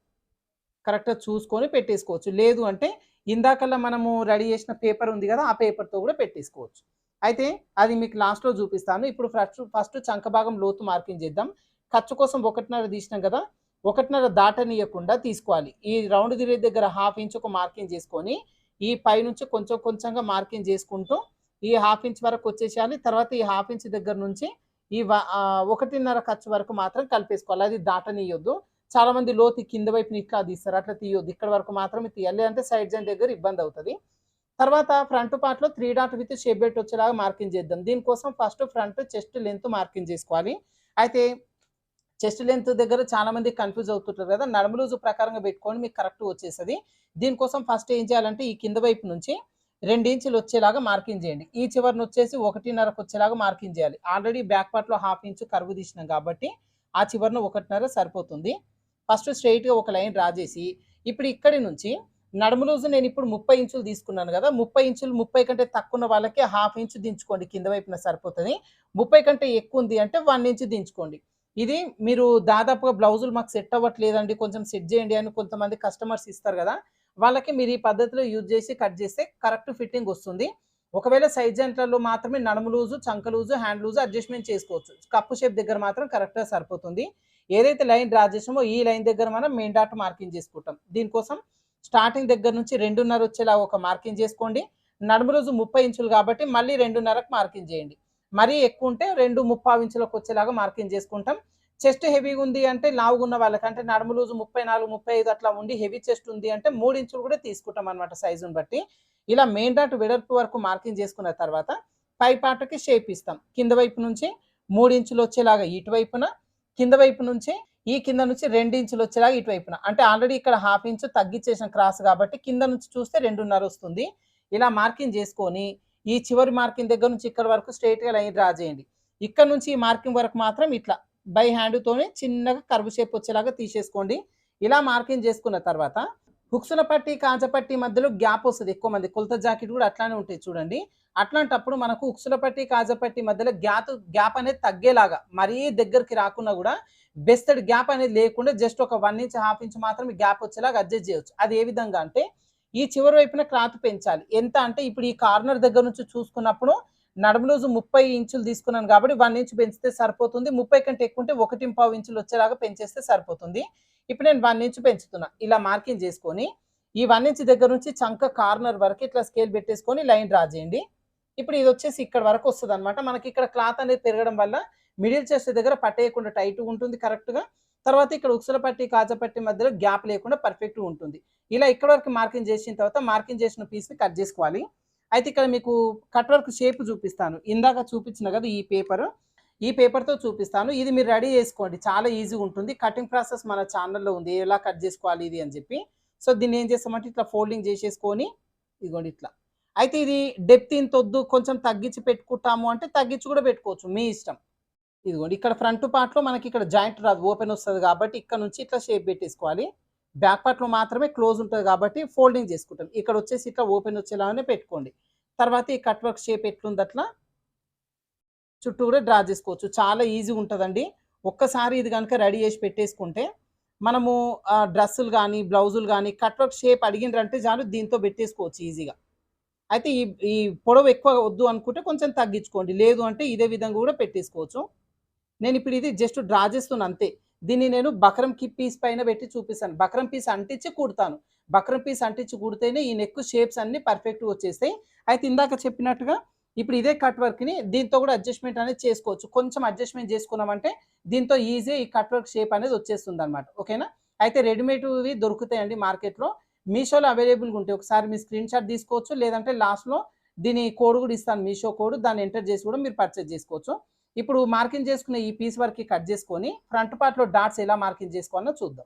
కరెక్ట్గా చూసుకొని పెట్టేసుకోవచ్చు. లేదు అంటే ఇందాకల్లా మనము రెడీ చేసిన పేపర్ ఉంది కదా, ఆ పేపర్తో కూడా పెట్టేసుకోవచ్చు. అయితే అది మీకు లాస్ట్లో చూపిస్తాను. ఇప్పుడు ఫస్ట్ చంక భాగం లోతు మార్కింగ్ చేద్దాం. ఖర్చు కోసం 1.5 తీసినాం కదా, 1.5 దాటనీయకుండా తీసుకోవాలి. ఈ రౌండ్ తిరిగే దగ్గర 1/2 ఇంచ్ ఒక మార్కింగ్ చేసుకొని ఈ పై నుంచి కొంచెం కొంచెంగా మార్కింగ్ చేసుకుంటూ ఈ 1/2 ఇంచ్ వరకు వచ్చేసేయాలి. తర్వాత ఈ 1/2 ఇంచ్ దగ్గర నుంచి ఈ 1.5 ఖర్చు వరకు మాత్రం కలిపేసుకోవాలి, అది దాటనీయొద్దు. చాలా మంది లోతు కింద వైపుని ఇట్లా తీస్తారు, అట్లా తీయొద్దు. ఇక్కడ వరకు మాత్రమే తీయాలి, అంటే సైడ్ జాయింట్ దగ్గర ఇబ్బంది అవుతుంది. తర్వాత ఫ్రంట్ పార్ట్లో 3 డాట్ విత్ షేప్ బెల్ట్ వచ్చేలాగా మార్కింగ్ చేద్దాం. దీనికోసం first front chest length marking చేసుకోవాలి. అయితే చెస్ట్ లెంత్ దగ్గర చాలా మంది కన్ఫ్యూజ్ అవుతుంటారు కదా, నడుము లూజు ప్రకారంగా పెట్టుకొని మీకు కరెక్ట్ వచ్చేస్తుంది. దీనికోసం ఫస్ట్ ఏం చేయాలంటే ఈ కింద వైపు నుంచి 2 ఇంచులు వచ్చేలాగా మార్కింగ్ చేయండి. ఈ చివరిని వచ్చేసి 1.5 వచ్చేలాగా మార్కింగ్ చేయాలి. ఆల్రెడీ బ్యాక్ పార్ట్లో 1/2 ఇంచు కర్వ్ తీసినాం కాబట్టి ఆ చివరిన 1.5 సరిపోతుంది. ఫస్ట్ స్ట్రైట్గా ఒక లైన్ డ్రా చేసి ఇప్పుడు ఇక్కడి నుంచి నడుము లూజు నేను ఇప్పుడు 30 ఇంచులు తీసుకున్నాను కదా, 30 ఇంచులు 30 కంటే తక్కువ ఉన్న వాళ్ళకి 1/2 ఇంచు దించుకోండి, కింద వైపున సరిపోతుంది. 30 కంటే ఎక్కువ ఉంది అంటే 1 ఇంచు దించుకోండి. ఇది మీరు దాదాపుగా బ్లౌజులు మాకు సెట్ అవ్వట్లేదండి కొంచెం సెట్ చేయండి అని కొంతమంది కస్టమర్స్ ఇస్తారు కదా, వాళ్ళకి మీరు ఈ పద్ధతిలో యూజ్ చేసి కట్ చేస్తే కరెక్ట్ ఫిట్టింగ్ వస్తుంది. ఒకవేళ సైజ్ జాయింట్లలో మాత్రమే నడుము లూజు, చంక లూజు, హ్యాండ్ లూజు అడ్జస్ట్మెంట్ చేసుకోవచ్చు. కప్పు షేప్ దగ్గర మాత్రం కరెక్ట్గా సరిపోతుంది. ఏదైతే లైన్ డ్రా చేసామో ఈ లైన్ దగ్గర మనం మెయిన్ డాట్ మార్కింగ్ చేసుకుంటాం. దీనికోసం స్టార్టింగ్ దగ్గర నుంచి 2.5 వచ్చేలా ఒక మార్కింగ్ చేసుకోండి. నడుము లూజు 30 ఇంచులు కాబట్టి మళ్ళీ 2.5కు మార్కింగ్ చేయండి. మరీ ఎక్కువ ఉంటే 2.35 ఇంచులకు వచ్చేలాగా మార్కింగ్ చేసుకుంటాం. చెస్ట్ హెవీగా ఉంది అంటే లావుగా ఉన్న వాళ్ళకి, అంటే నడుము లూజు 34, 35 అట్లా ఉండి హెవీ చెస్ట్ ఉంది అంటే 3 ఇంచులు కూడా తీసుకుంటాం అనమాట సైజుని బట్టి. ఇలా మెయిన్ డాట్ వెడల్పు వరకు మార్కింగ్ చేసుకున్న తర్వాత పై పార్ట్కి షేప్ ఇస్తాం. కింద వైపు నుంచి 3 ఇంచులు వచ్చేలాగా ఇటువైపున, కింద వైపు నుంచి ఈ కింద నుంచి 2 ఇంచులు వచ్చేలాగా ఇటువైపున. అంటే ఆల్రెడీ ఇక్కడ 1/2 ఇంచు తగ్గించేసిన క్రాస్ కాబట్టి కింద నుంచి చూస్తే 2.5 వస్తుంది. ఇలా మార్కింగ్ చేసుకొని ఈ చివరి మార్కింగ్ దగ్గర నుంచి ఇక్కడ వరకు స్ట్రైట్గా లైన్ డ్రా చేయండి. ఇక్కడ నుంచి ఈ మార్కింగ్ వరకు మాత్రం ఇట్లా బై హ్యాండ్తోనే చిన్నగా కర్వ్ షేప్ వచ్చేలాగా తీసేసుకోండి. ఇలా మార్కింగ్ చేసుకున్న తర్వాత హుక్సుల పట్టి కాజపట్టి మధ్యలో గ్యాప్ వస్తుంది. ఎక్కువ మంది కొలత జాకెట్ కూడా అట్లానే ఉంటాయి చూడండి. అట్లాంటప్పుడు మనకు హుక్సుల పట్టి కాజపట్టి మధ్యలో గ్యాప్ అనేది తగ్గేలాగా, మరీ దగ్గరికి రాకుండా కూడా బెస్టెడ్ గ్యాప్ అనేది లేకుండా జస్ట్ ఒక 1 ఇంచ్ 1/2 ఇంచ్ మాత్రం గ్యాప్ వచ్చేలాగా అడ్జస్ట్ చేయొచ్చు. అది ఏ విధంగా అంటే ఈ చివరి వైపున క్లాత్ పెంచాలి. ఎంత అంటే ఇప్పుడు ఈ కార్నర్ దగ్గర నుంచి చూసుకున్నప్పుడు నడుము లూజు 30 ఇంచులు తీసుకున్నాను కాబట్టి 1 ఇంచ్ పెంచితే సరిపోతుంది. 30 కంటే ఎక్కువ ఉంటే 1.5 ఇంచులు వచ్చేలాగా పెంచేస్తే సరిపోతుంది. ఇప్పుడు నేను 1 ఇంచ్ పెంచుతున్నా. ఇలా మార్కింగ్ చేసుకొని ఈ 1 ఇంచ్ దగ్గర నుంచి చంక కార్నర్ వరకు ఇట్లా స్కేల్ పెట్టేసుకొని లైన్ డ్రా చేయండి. ఇప్పుడు ఇది వచ్చేసి ఇక్కడ వరకు వస్తుంది అనమాట. మనకి ఇక్కడ క్లాత్ అనేది పెరగడం వల్ల మిడిల్ చెస్ట్ దగ్గర పట్టేయకుండా టైట్గా ఉంటుంది కరెక్ట్గా. తర్వాత ఇక్కడ ఉక్సుల పట్టి కాజపట్టి మధ్యలో గ్యాప్ లేకుండా పర్ఫెక్ట్గా ఉంటుంది. ఇలా ఇక్కడ వరకు మార్కింగ్ చేసిన తర్వాత మార్కింగ్ చేసిన పీస్ని కట్ చేసుకోవాలి. అయితే ఇక్కడ మీకు కట్ వర్క్ షేప్ చూపిస్తాను. ఇందాక చూపించిన కదా ఈ పేపర్తో చూపిస్తాను. ఇది మీరు రెడీ చేసుకోండి, చాలా ఈజీగా ఉంటుంది. కటింగ్ ప్రాసెస్ మన ఛానల్లో ఉంది, ఎలా కట్ చేసుకోవాలి ఇది అని చెప్పి. సో దీన్ని ఏం చేస్తామంటే ఇట్లా ఫోల్డింగ్ చేసేసుకొని ఇదిగోండి ఇట్లా అయితే ఇది డెప్త్ ఇంతొద్దు కొంచెం తగ్గించి పెట్టుకుంటాము అంటే తగ్గించి కూడా పెట్టుకోవచ్చు మీ ఇష్టం. ఇదిగోండి ఇక్కడ ఫ్రంట్ పార్ట్‌లో మనకి ఇక్కడ జాయింట్ రాదు. ఓపెన్ వస్తది కాబట్టి ఇక్కడ నుంచి ఇట్లా షేప్ పెట్టేసుకోవాలి. బ్యాక్ పార్ట్‌లో మాత్రమే క్లోజ్ ఉంటది కాబట్టి ఫోల్డింగ్ చేసుకుంటాం. ఇక్కడ వచ్చేసి ఇట్లా ఓపెన్ వచ్చేలాగానే పెట్టుకోండి. తర్వాత ఈ కట్ వర్క్ షేప్ ఎట్లుంది అట్లా చుట్టూ కూడా డ్రా చేసుకోవచ్చు. చాలా ఈజీగా ఉంటదండి. ఒక్కసారి ఇది గనుక రెడీ చేసి పెట్టేసుకుంటే మనము డ్రెస్సులు గానీ, బ్లౌజులు గానీ కట్ వర్క్ షేప్ అడిగిండ్రంటే చాలు దీంతో పెట్టేసుకోవచ్చు ఈజీగా. అయితే ఈ ఈ పొడవు ఎక్కువ వద్దు అనుకుంటే కొంచెం తగ్గించుకోండి. లేదు అంటే ఇదే విధంగా కూడా పెట్టేసుకోవచ్చు. నేనిప్పుడు ఇది జస్ట్ డ్రా చేస్తున్నా అంతే. దీన్ని నేను బక్రం పీస్ పైన పెట్టి చూపిస్తాను. బక్రం పీస్ అంటించి కుడతాను. బక్రం పీస్ అంటించి కుడితేనే ఈ నెక్ షేప్స్ అన్నీ పర్ఫెక్ట్‌గా వచ్చేస్తాయి. అయితే ఇందాక చెప్పినట్టుగా ఇప్పుడు ఇదే కట్ వర్క్‌ని దీంతో కూడా అడ్జస్ట్‌మెంట్ అనేది చేసుకోవచ్చు. కొంచెం అడ్జస్ట్‌మెంట్ చేసుకున్నామంటే దీంతో ఈజీగా ఈ కట్ వర్క్ షేప్ అనేది వచ్చేస్తుందన్నమాట. ఓకేనా? అయితే రెడీమేడ్‌వి దొరుకుతాయండి మార్కెట్‌లో. మీషోలో అవైలబుల్‌గా ఉంటాయి. ఒకసారి మీ స్క్రీన్ షాట్ తీసుకోవచ్చు. లేదంటే లాస్ట్‌లో దీని కోడ్ కూడా ఇస్తాను. మీషో కోడ్ దాన్ని ఎంటర్ చేసి కూడా మీరు పర్చేజ్ చేసుకోవచ్చు. ఇప్పుడు మార్కింగ్ చేసుకున్న ఈ పీస్ వరకి కట్ చేసుకొని ఫ్రంట్ పార్ట్‌లో డాట్స్ ఎలా మార్కింగ్ చేసుకోవాలో చూద్దాం.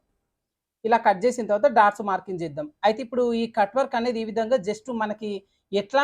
ఇలా కట్ చేసిన తర్వాత డాట్స్ మార్కింగ్ చేద్దాం. అయితే ఇప్పుడు ఈ కట్ వర్క్ అనేది ఈ విధంగా జస్ట్ మనకి ఎట్లా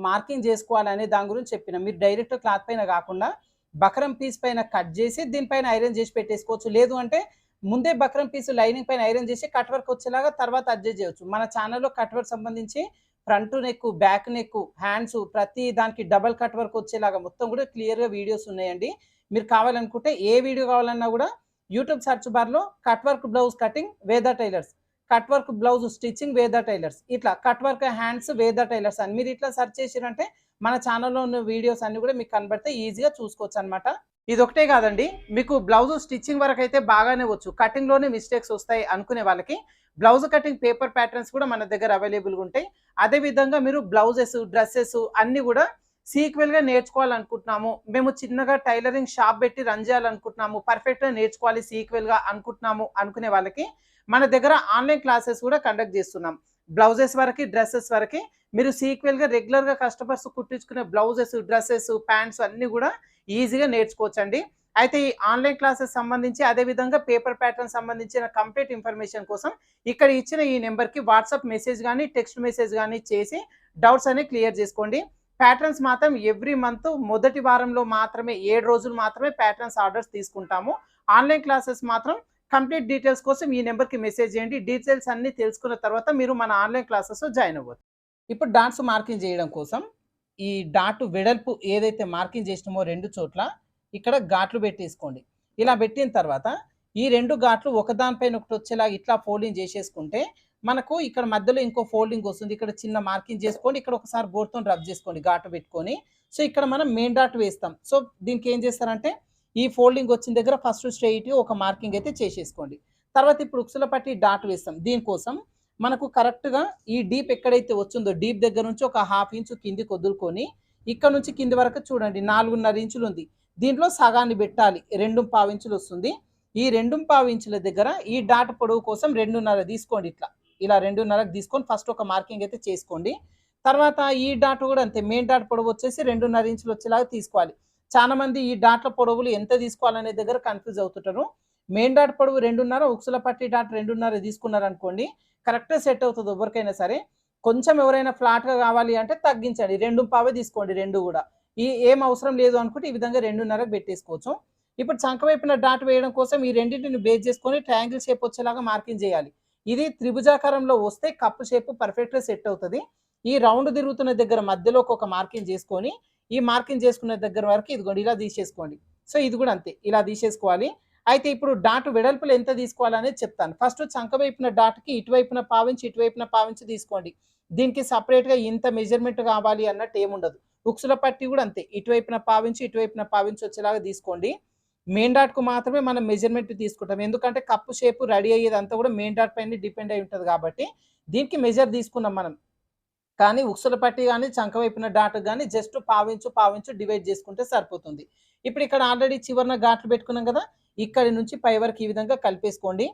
మార్కింగ్ చేసుకోవాలనే దాని గురించి చెప్పిన. మీరు డైరెక్ట్ క్లాత్ పైన కాకుండా బక్రం పీస్ పైన కట్ చేసి దీనిపైన ఐరన్ చేసి పెట్టేసుకోవచ్చు. లేదు అంటే ముందే బక్రం పీస్ లైనింగ్ పైన ఐరన్ చేసి కట్ వర్క్ వచ్చేలాగా తర్వాత అడ్జస్ట్ చేయొచ్చు. మన ఛానల్‌లో కట్ వర్క్ సంబంధించి front neck, back neck, hands ప్రతి దానికి డబుల్ కట్ వర్క్ వచ్చేలాగా మొత్తం కూడా క్లియర్‌గా వీడియోస్ ఉన్నాయండి. మీరు కావాలనుకుంటే ఏ వీడియో కావాలన్నా కూడా యూట్యూబ్ సెర్చ్ బార్‌లో కట్ వర్క్ బ్లౌజ్ కటింగ్ వేద tailors, cut work blouse stitching వేద టైలర్స్, ఇట్లా కట్ వర్క్ హ్యాండ్స్ వేద టైలర్స్ అని మీరు ఇట్లా సెర్చ్ చేసిరంటే మన ఛానల్‌లో ఉన్న వీడియోస్ అన్నీ కూడా మీకు కనబడతాయి. ఈజీగా చూసుకోవచ్చనమాట. ఇదొకటే కాదండి. మీకు బ్లౌజ్ స్టిచ్చింగ్ వరకైతే బాగానే వచ్చు. కటింగ్‌లోనే మిస్టేక్స్ వస్తాయి అనుకునే వాళ్ళకి బ్లౌజ్ కటింగ్ పేపర్ ప్యాటర్న్స్ కూడా మన దగ్గర అవైలబుల్‌గా ఉంటాయి. అదే విధంగా మీరు బ్లౌజెస్, డ్రెసెస్ అన్నీ కూడా సీక్వెల్‌గా నేర్చుకోవాలనుకుంటున్నాము. మేము చిన్నగా టైలరింగ్ షాప్ పెట్టి రన్ చేయాలనుకుంటున్నాము. పర్ఫెక్ట్‌గా నేర్చుకోవాలి సీక్వెల్‌గా అనుకుంటున్నాము అనుకునే వాళ్ళకి మన దగ్గర ఆన్‌లైన్ క్లాసెస్ కూడా కండక్ట్ చేస్తున్నాం. బ్లౌజెస్ వరకి, డ్రెసెస్ వరకి మీరు సీక్వెల్‌గా రెగ్యులర్‌గా కస్టమర్స్ కుట్టించుకునే బ్లౌజెస్, డ్రెసెస్, ప్యాంట్స్ అన్నీ కూడా ఈజీగా నేర్చుకోవచ్చండి. అయితే ఈ ఆన్‌లైన్ క్లాసెస్ సంబంధించి అదే విధంగా పేపర్ ప్యాటర్న్ సంబంధించిన కంప్లీట్ ఇన్ఫర్మేషన్ కోసం ఇక్కడ ఇచ్చిన ఈ నంబర్‌కి వాట్సాప్ మెసేజ్ గాని, టెక్స్ట్ మెసేజ్ గాని చేసి డౌట్స్ అన్ని క్లియర్ చేసుకోండి. ప్యాటర్న్స్ మాత్రం ఎవ్రీ మంత్ మొదటి వారంలో మాత్రమే 7 రోజులు మాత్రమే ప్యాటర్న్స్ ఆర్డర్స్ తీసుకుంటాము. ఆన్‌లైన్ క్లాసెస్ మాత్రం కంప్లీట్ డీటెయిల్స్ కోసం ఈ నంబర్‌కి మెసేజ్ చేయండి. డీటెయిల్స్ అన్నీ తెలుసుకున్న తర్వాత మీరు మన ఆన్‌లైన్ క్లాసెస్‌లో జాయిన్ అవ్వచ్చు. ఇప్పుడు డాట్స్ మార్కింగ్ చేయడం కోసం ఈ డాట్ వెడల్పు ఏదైతే మార్కింగ్ చేసినామో 2 చోట్ల ఇక్కడ ఘాట్లు పెట్టేసుకోండి. ఇలా పెట్టిన తర్వాత ఈ 2 ఘాట్లు ఒకదానిపైన ఒకటి వచ్చేలాగా ఇట్లా ఫోల్డింగ్ చేసేసుకుంటే మనకు ఇక్కడ మధ్యలో ఇంకో ఫోల్డింగ్ వస్తుంది. ఇక్కడ చిన్న మార్కింగ్ చేసుకోండి. ఇక్కడ ఒకసారి బోర్డ్‌తోని రబ్ చేసుకోండి ఘాటు పెట్టుకొని. సో, ఇక్కడ మనం మెయిన్ డాట్ వేస్తాం. సో, దీనికి ఏం చేస్తారంటే ఈ ఫోల్డింగ్ వచ్చిన దగ్గర ఫస్ట్ స్ట్రెయిట్‌గా ఒక మార్కింగ్ అయితే చేసేసుకోండి. తర్వాత ఇప్పుడు ఉక్సుల పట్టి డాట్ వేస్తాం. దీనికోసం మనకు కరెక్ట్‌గా ఈ డీప్ ఎక్కడైతే వచ్చిందో డీప్ దగ్గర నుంచి ఒక 1/2 ఇంచు కిందికి వదులుకొని ఇక్కడ నుంచి కింది వరకు చూడండి 4.5 ఇంచులు ఉంది. దీంట్లో సగాన్ని పెట్టాలి. 2.5 ఇంచులు వస్తుంది. ఈ 2.5 ఇంచుల దగ్గర ఈ డాట్ పొడవు కోసం 2.5 తీసుకోండి ఇట్లా. ఇలా 2.5కి తీసుకొని ఫస్ట్ ఒక మార్కింగ్ అయితే చేసుకోండి. తర్వాత ఈ డాట్ కూడా అంతే. మెయిన్ డాట్ పొడవు వచ్చేసి 2.5 ఇంచులు వచ్చేలాగా తీసుకోవాలి. చాలా మంది ఈ డాట్ల పొడవులు ఎంత తీసుకోవాలనే దగ్గర కన్‌ఫ్యూజ్ అవుతుంటారు. మెయిన్ డాట్ పొడవు 2.5, ఉక్సుల పట్టి డాట్ 2.5 తీసుకున్నారనుకోండి కరెక్ట్‌గా సెట్ అవుతది ఎవ్వరికైనా సరే. కొంచెం ఎవరైనా ఫ్లాట్‌గా కావాలి అంటే తగ్గించండి. 2.5 తీసుకోండి 2 కూడా. ఏం అవసరం లేదు అనుకుంటే ఈ విధంగా 2.5కి పెట్టేసుకోవచ్చు. ఇప్పుడు చంక వైపున డాట్ వేయడం కోసం ఈ రెండిటిని బేస్ చేసుకొని ట్రయాంగిల్ షేప్ వచ్చేలాగా మార్కింగ్ చేయాలి. ఇది త్రిభుజాకారంలో వస్తే కప్ షేప్ పర్ఫెక్ట్‌గా సెట్ అవుతది. ఈ రౌండ్ తిరుగుతున్న దగ్గర మధ్యలో ఒక మార్కింగ్ చేసుకొని, ఈ మార్కింగ్ చేసుకున్న దగ్గర వరకు ఇదిగోండి ఇలా తీసేసుకోండి. సో, ఇది కూడా అంతే. ఇలా తీసేసుకోవాలి. అయితే ఇప్పుడు డాట్ వెడల్పులు ఎంత తీసుకోవాలనేది చెప్తాను. ఫస్ట్ చంక వైపున డాట్‌కి ఇటువైపున పావించి, ఇటువైపున పావించి తీసుకోండి. దీనికి సెపరేట్‌గా ఇంత మెజర్‌మెంట్ కావాలి అన్నట్టు ఏముండదు. ఉక్సుల పట్టి కూడా అంతే. ఇటువైపున పావించి, ఇటువైపున పావించి వచ్చేలాగా తీసుకోండి. మెయిన్ డాట్‌కు మాత్రమే మనం మెజర్‌మెంట్ తీసుకుంటాం. ఎందుకంటే కప్ షేప్ రెడీ అయ్యేదంతా కూడా మెయిన్ డాట్ పైనే డిపెండ్ అయి ఉంటది కాబట్టి దీనికి మెజర్ తీసుకున్నాం మనం. కానీ ఉక్సుల పట్టి గాని, చంక వైపున డాట్‌కి గాని జస్ట్ పావించు, పావించు డివైడ్ చేసుకుంటే సరిపోతుంది. ఇప్పుడు ఇక్కడ ఆల్రెడీ చివరన ఘాట్లు పెట్టుకున్నాం కదా! ఇక్కడి నుంచి పై వరకు ఈ విధంగా కలిపేసుకోండి.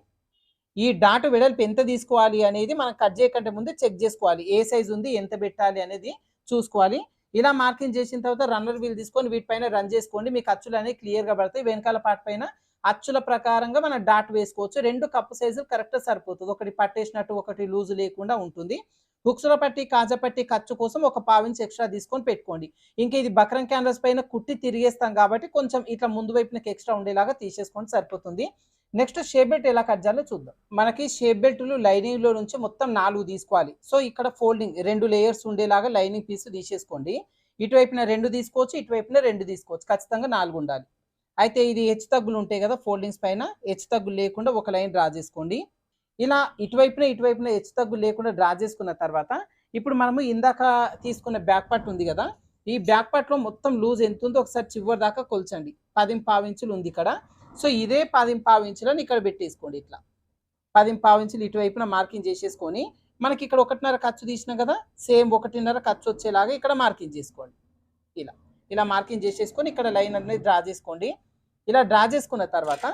ఈ డాట్ వెడల్పు ఎంత తీసుకోవాలి అనేది మనం కట్ చేయకంటే ముందే చెక్ చేసుకోవాలి. ఏ సైజ్ ఉంది, ఎంత పెట్టాలి అనేది చూసుకోవాలి. ఇలా మార్కింగ్ చేసిన తర్వాత రన్నర్ వీల్ తీసుకొని వీటిపైన రన్ చేసుకోండి. మీకు అచ్చులనేవి క్లియర్‌గా పడతాయి. వెనకాల పార్ట్ పైన అచ్చుల ప్రకారంగా మనం డాట్ వేసుకోవచ్చు. 2 కప్ సైజులు కరెక్ట్‌గా సరిపోతది. ఒకటి పట్టేసినట్టు, ఒకటి లూజ్ లేకుండా ఉంటుంది. హుక్స్ల పట్టి కాజా పట్టి ఖర్చు కోసం ఒక పావించి ఎక్స్ట్రా తీసుకొని పెట్టుకోండి. ఇంకా ఇది బక్రం క్యాన్వాస్ పైన కుట్టి తిరిగేస్తాం కాబట్టి కొంచెం ఇట్లా ముందు వైపునకి ఎక్స్ట్రా ఉండేలాగా తీసేసుకొని సరిపోతుంది. నెక్స్ట్ షేప్ బెల్ట్ ఎలా కట్ చేయాలో చూద్దాం. మనకి షేప్ బెల్ట్లు లైనింగ్ లో నుంచి మొత్తం 4 తీసుకోవాలి. సో ఇక్కడ ఫోల్డింగ్ 2 లేయర్స్ ఉండేలాగా లైనింగ్ పీస్ తీసేసుకోండి. ఇటువైపున 2 తీసుకోవచ్చు, ఇటువైపున 2 తీసుకోవచ్చు. ఖచ్చితంగా 4 ఉండాలి. అయితే ఇది హెచ్చు తగ్గులు ఉంటాయి కదా ఫోల్డింగ్స్ పైన, హెచ్చు తగ్గులు లేకుండా ఒక లైన్ డ్రా చేసుకోండి. ఇలా ఇటువైపున హెచ్చు తగ్గులు లేకుండా డ్రా చేసుకున్న తర్వాత ఇప్పుడు మనము ఇందాక తీసుకున్న బ్యాక్ పార్ట్ ఉంది కదా, ఈ బ్యాక్ పార్ట్లో మొత్తం లూజ్ ఎంత ఉందో ఒకసారి చివరి దాకా కొల్చండి. 10 ఇంచులు ఉంది ఇక్కడ. సో ఇదే 10 ఇంచులను ఇక్కడ పెట్టేసుకోండి. ఇట్లా 10 ఇంచులు ఇటువైపున మార్కింగ్ చేసేసుకొని మనకి ఇక్కడ 1.5 ఖర్చు తీసినాం కదా, సేమ్ 1.5 ఖర్చు వచ్చేలాగా ఇక్కడ మార్కింగ్ చేసుకోండి. ఇలా మార్కింగ్ చేసేసుకొని ఇక్కడ లైన్ అనేది డ్రా చేసుకోండి. ఇలా డ్రా చేసుకున్న తర్వాత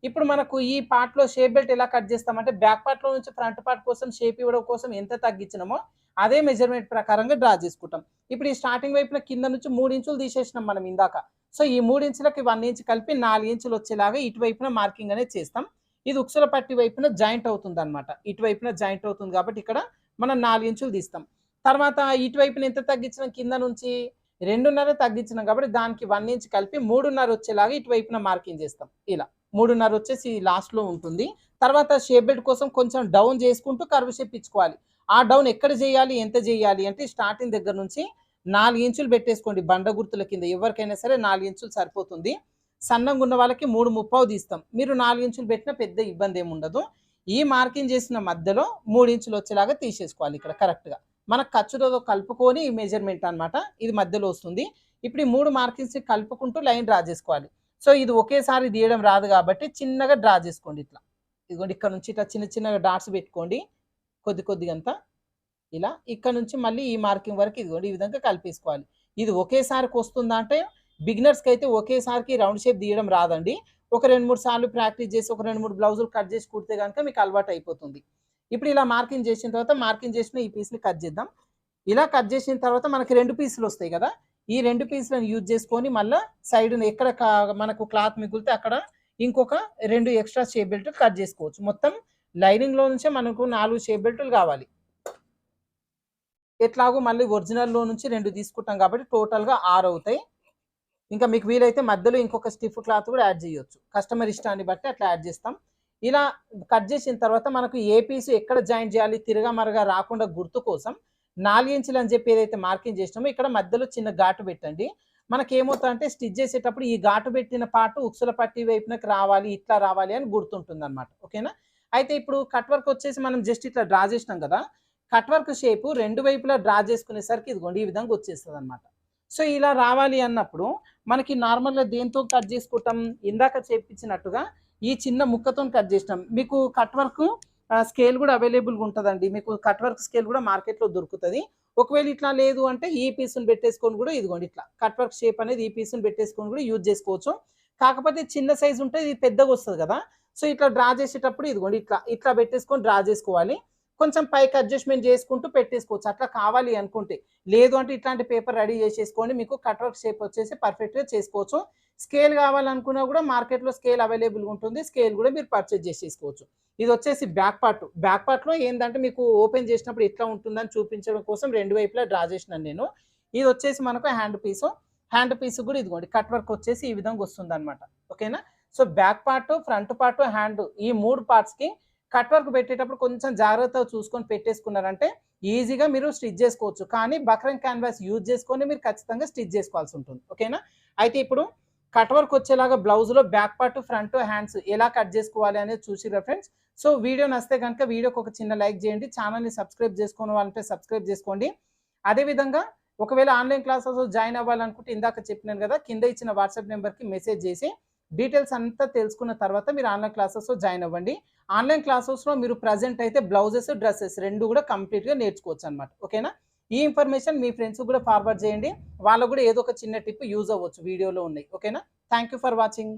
ఇప్పుడు మనకు ఈ పార్ట్లో షేప్ బెల్ట్ ఎలా కట్ చేస్తామంటే బ్యాక్ పార్ట్లో నుంచి ఫ్రంట్ పార్ట్ కోసం షేప్ ఇవ్వడం కోసం ఎంత తగ్గించినామో అదే మెజర్మెంట్ ప్రకారంగా డ్రా చేసుకుంటాం. ఇప్పుడు ఈ స్టార్టింగ్ వైపున కింద నుంచి 3 ఇంచులు తీసేసినాం మనం ఇందాక. సో ఈ 3 ఇంచులకి 1 ఇంచ్ కలిపి 4 ఇంచులు వచ్చేలాగా ఇటువైపున మార్కింగ్ అనేది చేస్తాం. ఇది ఉక్సుల పట్టి వైపున జాయింట్ అవుతుంది అనమాట. ఇటువైపున జాయింట్ అవుతుంది కాబట్టి ఇక్కడ మనం 4 ఇంచులు తీస్తాం. తర్వాత ఇటువైపున ఎంత తగ్గించినాం, కింద నుంచి 2.5 తగ్గించినాం కాబట్టి దానికి 1 ఇంచ్ కలిపి 3.5 వచ్చేలాగా ఇటువైపున మార్కింగ్ చేస్తాం. ఇలా 3.5 వచ్చేసి లాస్ట్లో ఉంటుంది. తర్వాత షేప్ బెల్ట్ కోసం కొంచెం డౌన్ చేసుకుంటూ కర్వ్ షేప్ ఇచ్చుకోవాలి. ఆ డౌన్ ఎక్కడ చేయాలి, ఎంత చేయాలి అంటే స్టార్టింగ్ దగ్గర నుంచి 4 ఇంచులు పెట్టేసుకోండి. బండ గుర్తుల కింద ఎవరికైనా సరే 4 ఇంచులు సరిపోతుంది. సన్నంగా ఉన్న వాళ్ళకి 3.35 తీస్తాం. మీరు 4 ఇంచులు పెట్టినా పెద్ద ఇబ్బంది ఏమి ఉండదు. ఈ మార్కింగ్ చేసిన మధ్యలో 3 ఇంచులు వచ్చేలాగా తీసేసుకోవాలి. ఇక్కడ కరెక్ట్గా మనకు ఖర్చుతో కలుపుకొని ఈ మెజర్మెంట్ అనమాట, ఇది మధ్యలో వస్తుంది. ఇప్పుడు ఈ 3 మార్కింగ్స్ కలుపుకుంటూ లైన్ డ్రా చేసుకోవాలి. సో ఇది ఒకేసారి తీయడం రాదు కాబట్టి చిన్నగా డ్రా చేసుకోండి. ఇట్లా ఇదిగోండి ఇక్కడ నుంచి ఇట్లా చిన్న చిన్నగా డాట్స్ పెట్టుకోండి కొద్దిగా అంతా. ఇలా ఇక్కడ నుంచి మళ్ళీ ఈ మార్కింగ్ వరకు ఇదిగోండి ఈ విధంగా కలిపేసుకోవాలి. ఇది ఒకేసారికి వస్తుందా అంటే బిగినర్స్కి అయితే ఒకేసారికి రౌండ్ షేప్ తీయడం రాదండి. ఒక 2-3 సార్లు ప్రాక్టీస్ చేసి ఒక 2-3 బ్లౌజులు కట్ చేసి కుడితే కనుక మీకు అలవాటు అయిపోతుంది. ఇప్పుడు ఇలా మార్కింగ్ చేసిన తర్వాత మార్కింగ్ చేసిన ఈ పీస్ని కట్ చేద్దాం. ఇలా కట్ చేసిన తర్వాత మనకి 2 పీసులు వస్తాయి కదా, ఈ 2 పీసులను యూజ్ చేసుకొని మళ్ళీ సైడ్ని ఎక్కడ మనకు క్లాత్ మిగిలితే అక్కడ ఇంకొక 2 ఎక్స్ట్రా షేప్ బెల్ట్ కట్ చేసుకోవచ్చు. మొత్తం లైనింగ్లో నుంచే మనకు 4 షేప్ బెల్ట్లు కావాలి. ఎట్లాగో మళ్ళీ ఒరిజినల్లో నుంచి 2 తీసుకుంటాం కాబట్టి టోటల్గా 6 అవుతాయి. ఇంకా మీకు వీలైతే మధ్యలో ఇంకొక స్టిఫ్ క్లాత్ కూడా యాడ్ చేయొచ్చు. కస్టమర్ ఇష్టాన్ని బట్టి అట్లా యాడ్ చేస్తాం. ఇలా కట్ చేసిన తర్వాత మనకు ఏ పీసు ఎక్కడ జాయిన్ చేయాలి తిరగమరగా రాకుండా గుర్తు కోసం 4 ఇంచులు అని చెప్పి ఏదైతే మార్కింగ్ చేసినామో ఇక్కడ మధ్యలో చిన్న ఘాటు పెట్టండి. మనకి ఏమవుతుందంటే స్టిచ్ చేసేటప్పుడు ఈ ఘాటు పెట్టిన పార్ట్ ఉక్సుల పట్టి వైపునకి రావాలి, ఇట్లా రావాలి అని గుర్తుంటుంది అనమాట. ఓకేనా? అయితే ఇప్పుడు కట్ వర్క్ వచ్చేసి మనం జస్ట్ ఇట్లా డ్రా చేసినాం కదా, కట్ వర్క్ షేపు 2 వైపులా డ్రా చేసుకునేసరికి ఇదిగోండి ఈ విధంగా వచ్చేస్తుంది అనమాట. సో ఇలా రావాలి అన్నప్పుడు మనకి నార్మల్గా దేంతో కట్ చేసుకుంటాం, ఇందాక చేపించినట్టుగా ఈ చిన్న ముక్కతో కట్ చేసినాం. మీకు కట్ వర్క్ స్కేల్ కూడా అవైలబుల్గా ఉంటుందండి. మీకు కట్ వర్క్ స్కేల్ కూడా మార్కెట్లో దొరుకుతుంది. ఒకవేళ ఇట్లా లేదు అంటే ఈ పీసును పెట్టేసుకొని కూడా ఇదిగోండి ఇట్లా కట్ వర్క్ షేప్ అనేది ఈ పీసును పెట్టేసుకొని కూడా యూజ్ చేసుకోవచ్చు. కాకపోతే చిన్న సైజు ఉంటే ఇది పెద్దగా వస్తుంది కదా, సో ఇట్లా డ్రా చేసేటప్పుడు ఇదిగోండి ఇట్లా పెట్టేసుకొని డ్రా చేసుకోవాలి. కొంచెం పైకి అడ్జస్ట్మెంట్ చేసుకుంటూ పెట్టేసుకోవచ్చు అట్లా కావాలి అనుకుంటే. లేదు అంటే ఇట్లాంటి పేపర్ రెడీ చేసేసుకోండి, మీకు కట్ వర్క్ షేప్ వచ్చేసి పర్ఫెక్ట్గా చేసుకోవచ్చు. స్కేల్ కావాలనుకున్నా కూడా మార్కెట్లో స్కేల్ అవైలబుల్గా ఉంటుంది, స్కేల్ కూడా మీరు పర్చేజ్ చేసేసుకోవచ్చు. ఇది వచ్చేసి బ్యాక్ పార్ట్లో ఏంటంటే మీకు ఓపెన్ చేసినప్పుడు ఎట్లా ఉంటుందని చూపించడం కోసం 2 వైపులా డ్రా చేసినాను నేను. ఇది వచ్చేసి మనకు హ్యాండ్ పీస్ కూడా ఇదిగోండి కట్ వర్క్ వచ్చేసి ఈ విధంగా వస్తుంది అనమాట. ఓకేనా? So back part, front part, hand ఈ 3 పార్ట్స్కి కట్ వర్క్ పెట్టేటప్పుడు కొంచెం జాగ్రత్తగా చూసుకొని పెట్టేసుకున్నారంటే ఈజీగా మీరు స్టిచ్ చేసుకోవచ్చు. కానీ బక్రం క్యాన్వాస్ యూజ్ చేసుకొని మీరు ఖచ్చితంగా స్టిచ్ చేసుకోవాల్సి ఉంటుంది. ఓకేనా? అయితే ఇప్పుడు కట్ వర్క్ వచ్చేలాగా బ్లౌజ్లో బ్యాక్ పార్ట్, ఫ్రంట్, హ్యాండ్స్ ఎలా కట్ చేసుకోవాలి అనేది చూసిరా ఫ్రెండ్స్. సో వీడియో నచ్చితే కనుక వీడియోకి ఒక చిన్న లైక్ చేయండి. ఛానల్ని సబ్స్క్రైబ్ చేసుకోని వాళ్ళంటే సబ్స్క్రైబ్ చేసుకోండి. అదేవిధంగా ఒకవేళ ఆన్లైన్ క్లాసెస్ జాయిన్ అవ్వాలనుకుంటే ఇందాక చెప్పినాను కదా, కింద ఇచ్చిన వాట్సాప్ నెంబర్కి మెసేజ్ చేసి డీటెయిల్స్ అంతా తెలుసుకున్న తర్వాత మీరు ఆన్లైన్ క్లాసెస్లో జాయిన్ అవ్వండి. ఆన్లైన్ క్లాసెస్లో మీరు ప్రజెంట్ అయితే బ్లౌజెస్, డ్రెస్సెస్ 2 కూడా కంప్లీట్గా నేర్చుకోవచ్చు అనమాట. ఓకేనా? ఈ ఇన్ఫర్మేషన్ మీ ఫ్రెండ్స్ కూడా ఫార్వర్డ్ చేయండి, వాళ్ళకు కూడా ఏదో ఒక చిన్న టిప్ యూజ్ అవ్వచ్చు వీడియోలో ఉన్నాయి. ఓకేనా? Thank you for watching.